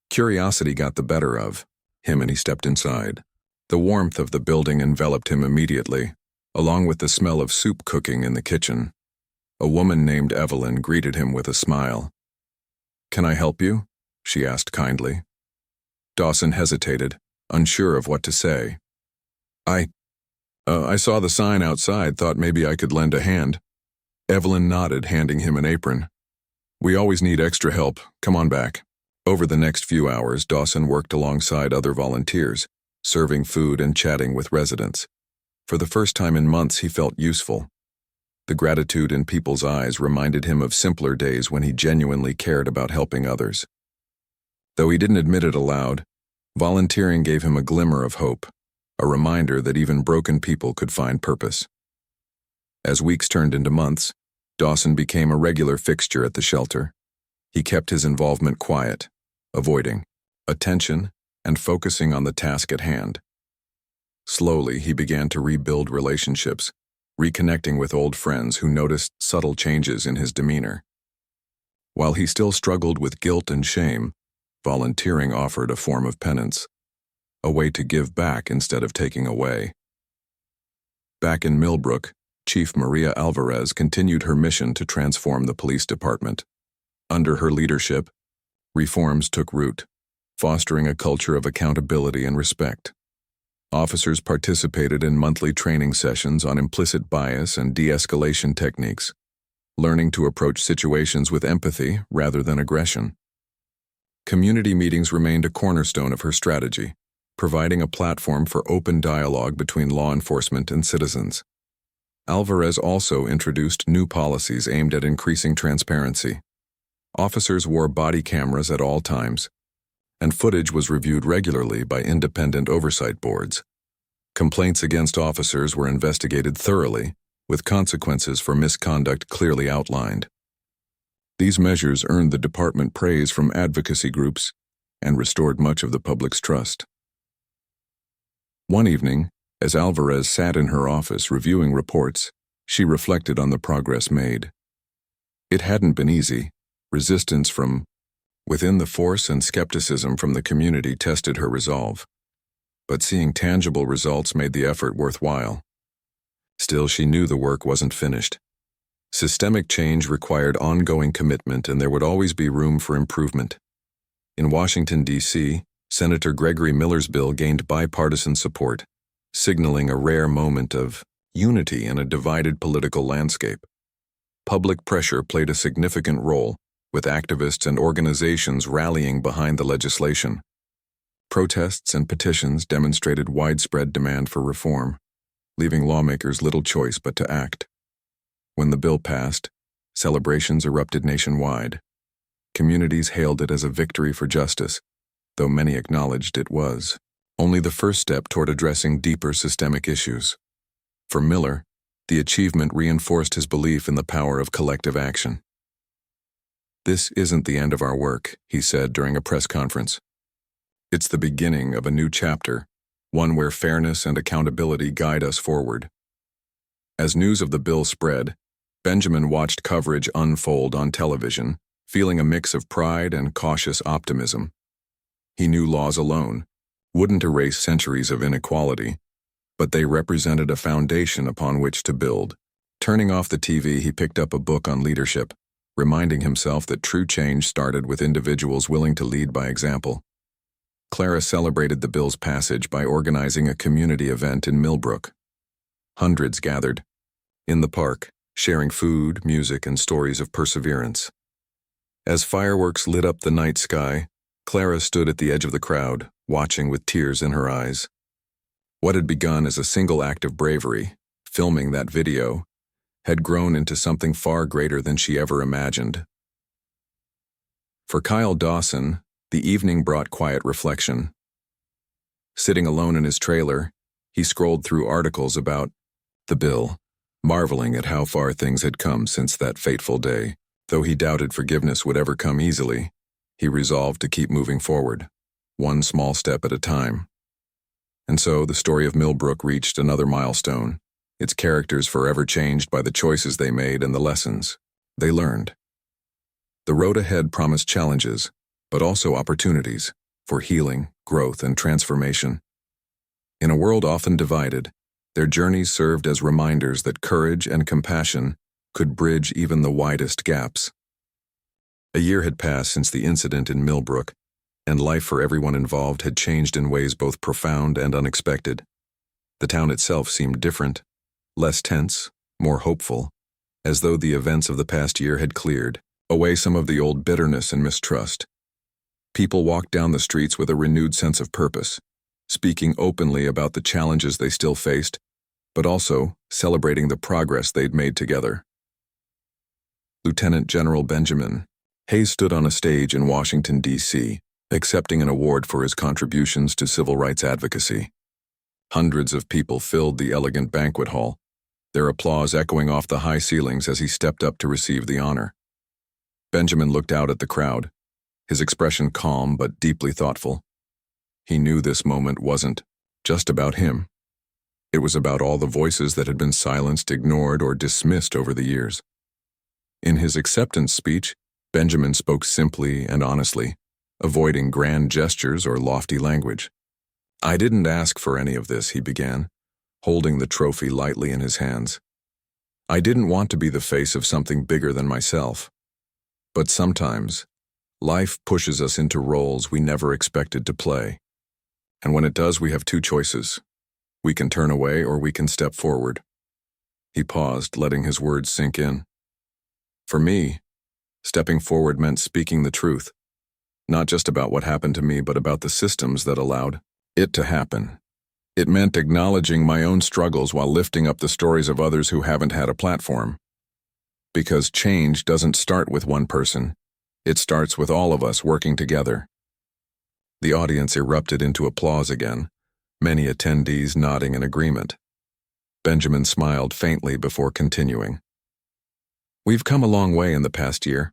Curiosity got the better of him and he stepped inside. The warmth of the building enveloped him immediately, along with the smell of soup cooking in the kitchen. A woman named Evelyn greeted him with a smile. "Can I help you?" she asked kindly. Dawson hesitated, unsure of what to say. I saw the sign outside, thought maybe I could lend a hand." Evelyn nodded, handing him an apron. "We always need extra help. Come on back." Over the next few hours, Dawson worked alongside other volunteers, serving food and chatting with residents. For the first time in months, he felt useful. The gratitude in people's eyes reminded him of simpler days when he genuinely cared about helping others. Though he didn't admit it aloud, volunteering gave him a glimmer of hope, a reminder that even broken people could find purpose. As weeks turned into months, Dawson became a regular fixture at the shelter. He kept his involvement quiet, avoiding attention and focusing on the task at hand. Slowly, he began to rebuild relationships, reconnecting with old friends who noticed subtle changes in his demeanor. While he still struggled with guilt and shame, volunteering offered a form of penance, a way to give back instead of taking away. Back in Millbrook, Chief Maria Alvarez continued her mission to transform the police department. Under her leadership, reforms took root, fostering a culture of accountability and respect. Officers participated in monthly training sessions on implicit bias and de-escalation techniques, learning to approach situations with empathy rather than aggression. Community meetings remained a cornerstone of her strategy, providing a platform for open dialogue between law enforcement and citizens. Alvarez also introduced new policies aimed at increasing transparency. Officers wore body cameras at all times, and footage was reviewed regularly by independent oversight boards. Complaints against officers were investigated thoroughly, with consequences for misconduct clearly outlined. These measures earned the department praise from advocacy groups and restored much of the public's trust. One evening, as Alvarez sat in her office reviewing reports, she reflected on the progress made. It hadn't been easy. Resistance from within the force and skepticism from the community tested her resolve. But seeing tangible results made the effort worthwhile. Still, she knew the work wasn't finished. Systemic change required ongoing commitment, and there would always be room for improvement. In Washington, D.C., Senator Gregory Miller's bill gained bipartisan support, signaling a rare moment of unity in a divided political landscape. Public pressure played a significant role, with activists and organizations rallying behind the legislation. Protests and petitions demonstrated widespread demand for reform, leaving lawmakers little choice but to act. When the bill passed, celebrations erupted nationwide. Communities hailed it as a victory for justice, though many acknowledged it was only the first step toward addressing deeper systemic issues. For Miller, the achievement reinforced his belief in the power of collective action. "This isn't the end of our work," he said during a press conference. "It's the beginning of a new chapter, one where fairness and accountability guide us forward." As news of the bill spread, Benjamin watched coverage unfold on television, feeling a mix of pride and cautious optimism. He knew laws alone wouldn't erase centuries of inequality, but they represented a foundation upon which to build. Turning off the TV, he picked up a book on leadership, reminding himself that true change started with individuals willing to lead by example. Clara celebrated the bill's passage by organizing a community event in Millbrook. Hundreds gathered in the park, sharing food, music, and stories of perseverance. As fireworks lit up the night sky, Clara stood at the edge of the crowd, watching with tears in her eyes. What had begun as a single act of bravery, filming that video, had grown into something far greater than she ever imagined. For Kyle Dawson, the evening brought quiet reflection. Sitting alone in his trailer, he scrolled through articles about the bill, marveling at how far things had come since that fateful day. Though he doubted forgiveness would ever come easily, he resolved to keep moving forward, one small step at a time. And so the story of Millbrook reached another milestone, its characters forever changed by the choices they made and the lessons they learned. The road ahead promised challenges, but also opportunities for healing, growth, and transformation. In a world often divided, their journeys served as reminders that courage and compassion could bridge even the widest gaps. A year had passed since the incident in Millbrook, and life for everyone involved had changed in ways both profound and unexpected. The town itself seemed different, less tense, more hopeful, as though the events of the past year had cleared away some of the old bitterness and mistrust. People walked down the streets with a renewed sense of purpose, speaking openly about the challenges they still faced, but also celebrating the progress they'd made together. Lieutenant General Benjamin Hayes stood on a stage in Washington, D.C., accepting an award for his contributions to civil rights advocacy. Hundreds of people filled the elegant banquet hall, their applause echoing off the high ceilings as he stepped up to receive the honor. Benjamin looked out at the crowd, his expression calm but deeply thoughtful. He knew this moment wasn't just about him. It was about all the voices that had been silenced, ignored, or dismissed over the years. In his acceptance speech, Benjamin spoke simply and honestly, avoiding grand gestures or lofty language. "I didn't ask for any of this," he began, holding the trophy lightly in his hands. "I didn't want to be the face of something bigger than myself. But sometimes, life pushes us into roles we never expected to play. And when it does, we have two choices. We can turn away or we can step forward." He paused, letting his words sink in. For me, stepping forward meant speaking the truth, not just about what happened to me, but about the systems that allowed it to happen. It meant acknowledging my own struggles while lifting up the stories of others who haven't had a platform. Because change doesn't start with one person, it starts with all of us working together. The audience erupted into applause again, many attendees nodding in agreement. Benjamin smiled faintly before continuing. "We've come a long way in the past year,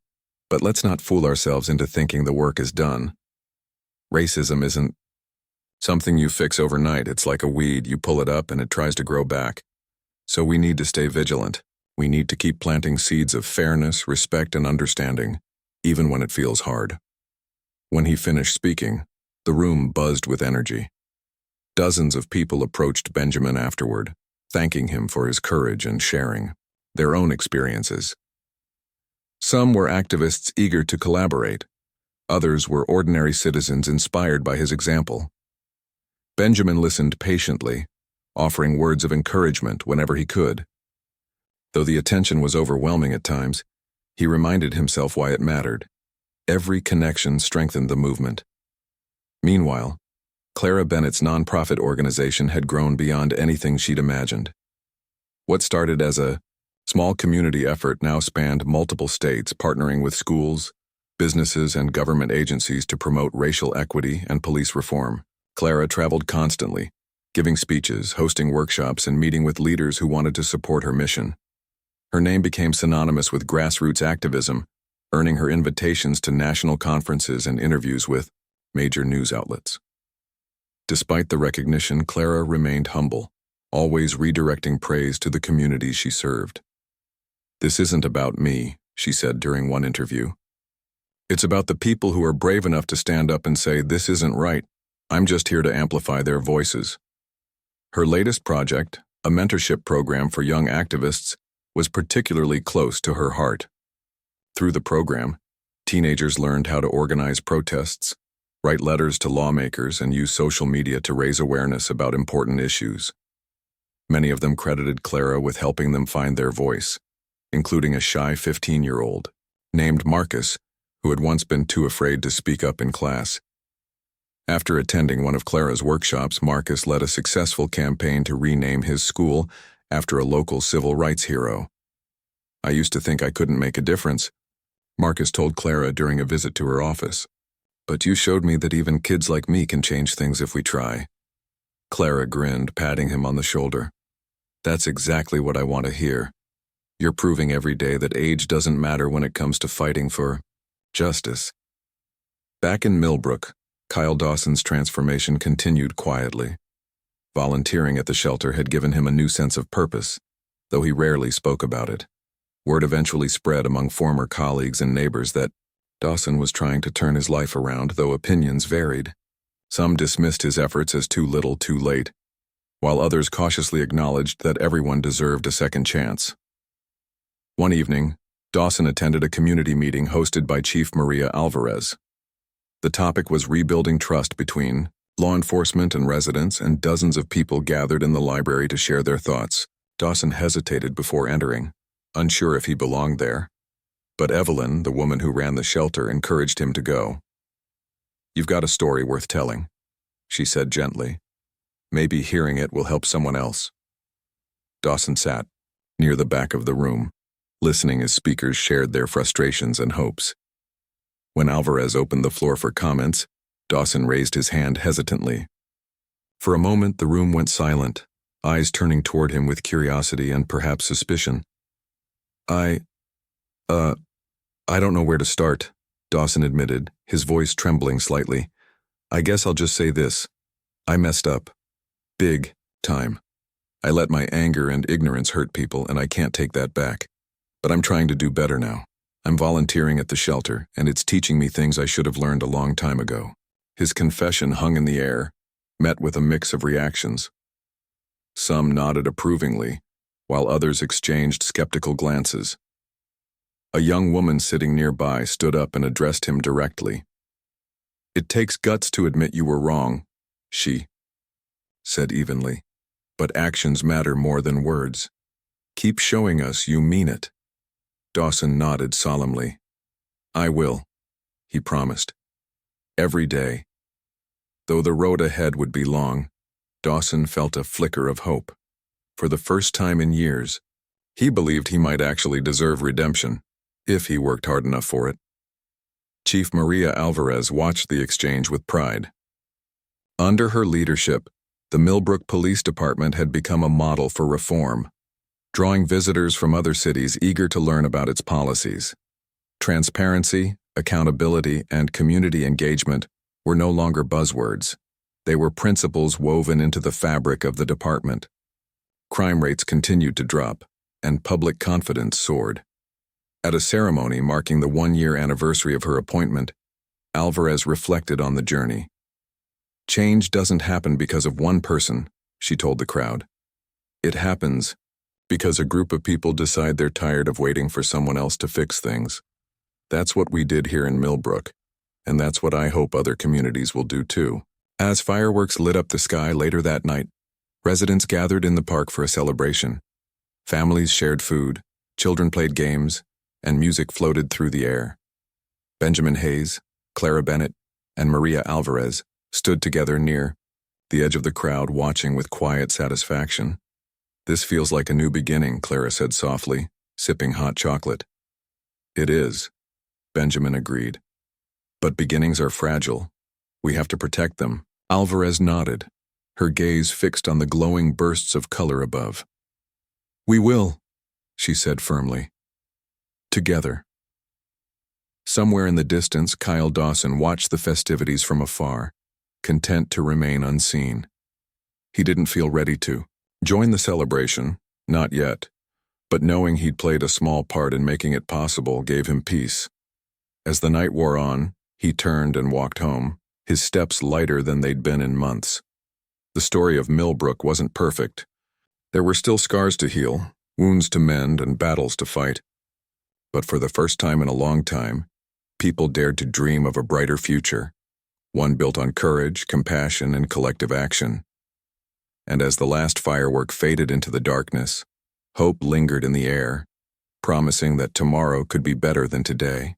but let's not fool ourselves into thinking the work is done. Racism isn't something you fix overnight. It's like a weed. You pull it up and it tries to grow back. So we need to stay vigilant, We need to keep planting seeds of fairness, respect, and understanding, even when it feels hard. When he finished speaking, the room buzzed with energy. Dozens of people approached Benjamin afterward, thanking him for his courage and sharing their own experiences. Some were activists eager to collaborate. Others were ordinary citizens inspired by his example. Benjamin listened patiently, offering words of encouragement whenever he could. Though the attention was overwhelming at times, he reminded himself why it mattered. Every connection strengthened the movement. Meanwhile, Clara Bennett's nonprofit organization had grown beyond anything she'd imagined. What started as a small community effort now spanned multiple states, partnering with schools, businesses, and government agencies to promote racial equity and police reform. Clara traveled constantly, giving speeches, hosting workshops, and meeting with leaders who wanted to support her mission. Her name became synonymous with grassroots activism, earning her invitations to national conferences and interviews with major news outlets. Despite the recognition, Clara remained humble, always redirecting praise to the communities she served. "This isn't about me," she said during one interview. "It's about the people who are brave enough to stand up and say, 'This isn't right. I'm just here to amplify their voices.'" Her latest project, a mentorship program for young activists, was particularly close to her heart. Through the program, teenagers learned how to organize protests, write letters to lawmakers, and use social media to raise awareness about important issues. Many of them credited Clara with helping them find their voice, including a shy 15-year-old named Marcus, who had once been too afraid to speak up in class. After attending one of Clara's workshops, Marcus led a successful campaign to rename his school after a local civil rights hero. "I used to think I couldn't make a difference," Marcus told Clara during a visit to her office. "But you showed me that even kids like me can change things if we try." Clara grinned, patting him on the shoulder. "That's exactly what I want to hear. You're proving every day that age doesn't matter when it comes to fighting for justice." Back in Millbrook, Kyle Dawson's transformation continued quietly. Volunteering at the shelter had given him a new sense of purpose, though he rarely spoke about it. Word eventually spread among former colleagues and neighbors that Dawson was trying to turn his life around, though opinions varied. Some dismissed his efforts as too little, too late, while others cautiously acknowledged that everyone deserved a second chance. One evening, Dawson attended a community meeting hosted by Chief Maria Alvarez. The topic was rebuilding trust between law enforcement and residents, and dozens of people gathered in the library to share their thoughts. Dawson hesitated before entering, unsure if he belonged there. But Evelyn, the woman who ran the shelter, encouraged him to go. "You've got a story worth telling," she said gently. "Maybe hearing it will help someone else." Dawson sat near the back of the room, listening as speakers shared their frustrations and hopes. When Alvarez opened the floor for comments, Dawson raised his hand hesitantly. For a moment, the room went silent, eyes turning toward him with curiosity and perhaps suspicion. I don't know where to start," Dawson admitted, his voice trembling slightly. "I guess I'll just say this. I messed up. Big time. I let my anger and ignorance hurt people, and I can't take that back. But I'm trying to do better now. I'm volunteering at the shelter, and it's teaching me things I should have learned a long time ago." His confession hung in the air, met with a mix of reactions. Some nodded approvingly, while others exchanged skeptical glances. A young woman sitting nearby stood up and addressed him directly. "It takes guts to admit you were wrong," she said evenly. "But actions matter more than words. Keep showing us you mean it." Dawson nodded solemnly. "I will," he promised. "Every day." Though the road ahead would be long, Dawson felt a flicker of hope. For the first time in years, he believed he might actually deserve redemption, if he worked hard enough for it. Chief Maria Alvarez watched the exchange with pride. Under her leadership, the Millbrook Police Department had become a model for reform, drawing visitors from other cities eager to learn about its policies. Transparency, accountability, and community engagement were no longer buzzwords. They were principles woven into the fabric of the department. Crime rates continued to drop, and public confidence soared. At a ceremony marking the one-year anniversary of her appointment, Alvarez reflected on the journey. "Change doesn't happen because of one person," she told the crowd. "It happens because a group of people decide they're tired of waiting for someone else to fix things. That's what we did here in Millbrook, and that's what I hope other communities will do too." As fireworks lit up the sky later that night, residents gathered in the park for a celebration. Families shared food, children played games, and music floated through the air. Benjamin Hayes, Clara Bennett, and Maria Alvarez stood together near the edge of the crowd, watching with quiet satisfaction. "This feels like a new beginning," Clara said softly, sipping hot chocolate. "It is," Benjamin agreed. "But beginnings are fragile. We have to protect them." Alvarez nodded, her gaze fixed on the glowing bursts of color above. "We will," she said firmly. "Together." Somewhere in the distance, Kyle Dawson watched the festivities from afar, content to remain unseen. He didn't feel ready to join the celebration, not yet, but knowing he'd played a small part in making it possible gave him peace. As the night wore on, he turned and walked home, his steps lighter than they'd been in months. The story of Millbrook wasn't perfect. There were still scars to heal, wounds to mend, and battles to fight. But for the first time in a long time, people dared to dream of a brighter future, one built on courage, compassion, and collective action. And as the last firework faded into the darkness, hope lingered in the air, promising that tomorrow could be better than today.